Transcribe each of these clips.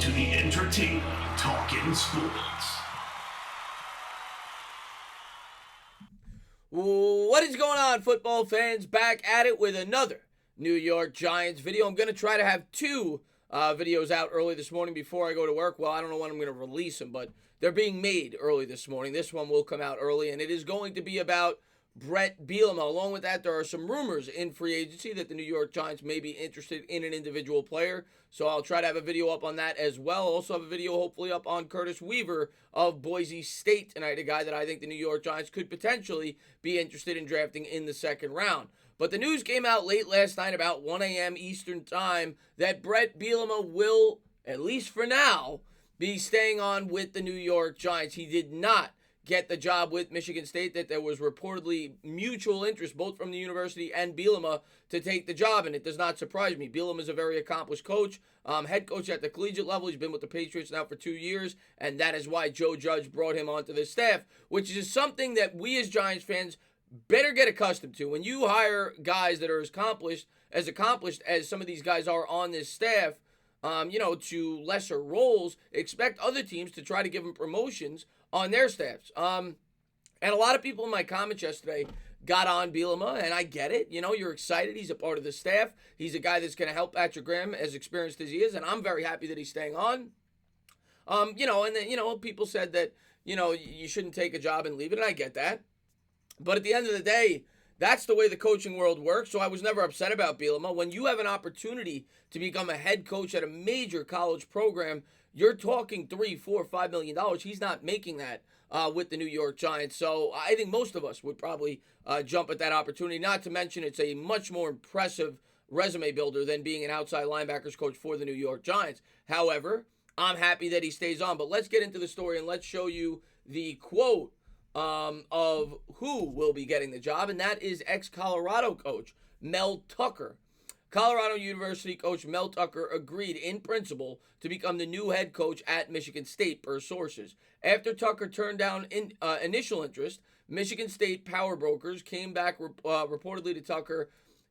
to the entertaining Talkin' Sports. What is going on, football fans? Back at it with another New York Giants video. I'm going to try to have two videos out early this morning before I go to work. Well, I don't know when I'm going to release them, but they're being made early this morning. This one will come out early, and it is going to be about Bret Bielema. Along with that, there are some rumors in free agency that the New York Giants may be interested in an individual player. So I'll try to have a video up on that as well. Also have a video hopefully up on Curtis Weaver of Boise State tonight, a guy that I think the New York Giants could potentially be interested in drafting in the second round. But the news came out late last night about 1 a.m. Eastern time that Bret Bielema will, at least for now, be staying on with the New York Giants. He did not get the job with Michigan State, that there was reportedly mutual interest both from the university and Bielema to take the job, and it does not surprise me. Bielema is a very accomplished coach, head coach at the collegiate level. He's been with the Patriots now for 2 years, and that is why Joe Judge brought him onto the staff, which is something that we as Giants fans better get accustomed to. When you hire guys that are as accomplished as some of these guys are on this staff, to lesser roles, expect other teams to try to give them promotions on their staffs. And a lot of people in my comments yesterday got on Bielema, and I get it. You're excited. He's a part of the staff. He's a guy that's going to help Patrick Graham, as experienced as he is, and I'm very happy that he's staying on. And then, people said that, you shouldn't take a job and leave it, and I get that. But at the end of the day, that's the way the coaching world works, so I was never upset about Bielema. When you have an opportunity to become a head coach at a major college program, you're talking $3, $4, $5 million. He's not making that with the New York Giants. So I think most of us would probably jump at that opportunity. Not to mention it's a much more impressive resume builder than being an outside linebackers coach for the New York Giants. However, I'm happy that he stays on. But let's get into the story and let's show you the quote of who will be getting the job, and that is ex-Colorado coach Mel Tucker. Colorado University coach Mel Tucker agreed in principle to become the new head coach at Michigan State, per sources. After Tucker turned down initial interest, Michigan State power brokers came back reportedly to Tucker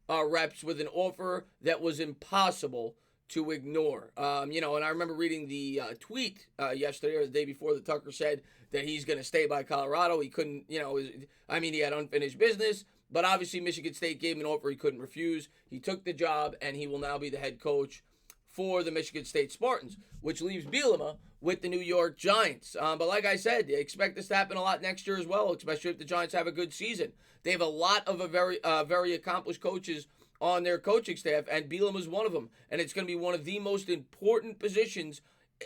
reps with an offer that was impossible to ignore. And I remember reading the tweet yesterday or the day before that Tucker said that he's going to stay by Colorado. He couldn't, he had unfinished business. But obviously, Michigan State gave him an offer he couldn't refuse. He took the job, and he will now be the head coach for the Michigan State Spartans, which leaves Bielema with the New York Giants. But like I said, expect this to happen a lot next year as well, especially if the Giants have a good season. They have a lot of very accomplished coaches on their coaching staff, and Bielema is one of them. And it's going to be one of the most important positions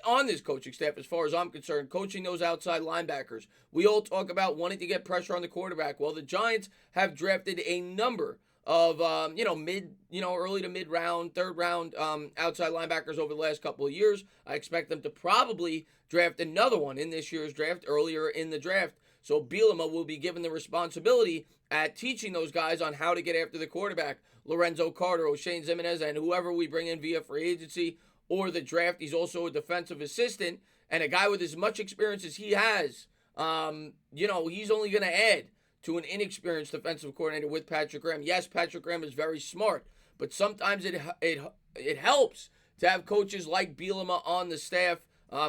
on this coaching staff, as far as I'm concerned, coaching those outside linebackers. We all talk about wanting to get pressure on the quarterback. Well, the Giants have drafted a number of, early to mid-round, third-round outside linebackers over the last couple of years. I expect them to probably draft another one in this year's draft, earlier in the draft. So Bielema will be given the responsibility at teaching those guys on how to get after the quarterback. Lorenzo Carter, O'Shane Zimenez, and whoever we bring in via free agency or the draft. He's also a defensive assistant, and a guy with as much experience as he has, he's only going to add to an inexperienced defensive coordinator with Patrick Graham. Yes, Patrick Graham is very smart, but sometimes it helps to have coaches like Bielema on the staff,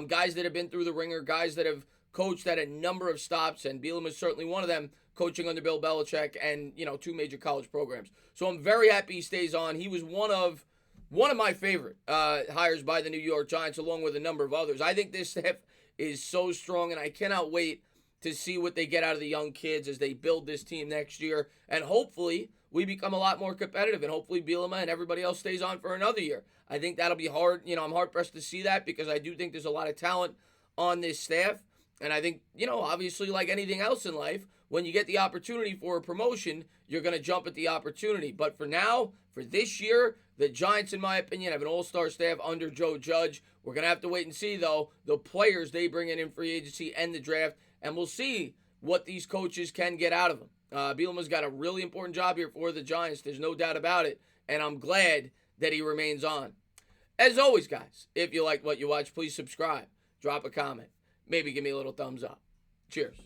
guys that have been through the ringer, guys that have coached at a number of stops, and Bielema is certainly one of them, coaching under Bill Belichick and, two major college programs. So I'm very happy he stays on. He was one of my favorite hires by the New York Giants, along with a number of others. I think this staff is so strong, and I cannot wait to see what they get out of the young kids as they build this team next year. And hopefully we become a lot more competitive, and hopefully Bielema and everybody else stays on for another year. I think that'll be hard. I'm hard-pressed to see that, because I do think there's a lot of talent on this staff. And I think, obviously like anything else in life, when you get the opportunity for a promotion, you're going to jump at the opportunity. But for now, for this year, the Giants, in my opinion, have an all-star staff under Joe Judge. We're going to have to wait and see, though, the players they bring in free agency and the draft, and we'll see what these coaches can get out of them. Bielema's got a really important job here for the Giants. There's no doubt about it, and I'm glad that he remains on. As always, guys, if you like what you watch, please subscribe, drop a comment, maybe give me a little thumbs up. Cheers.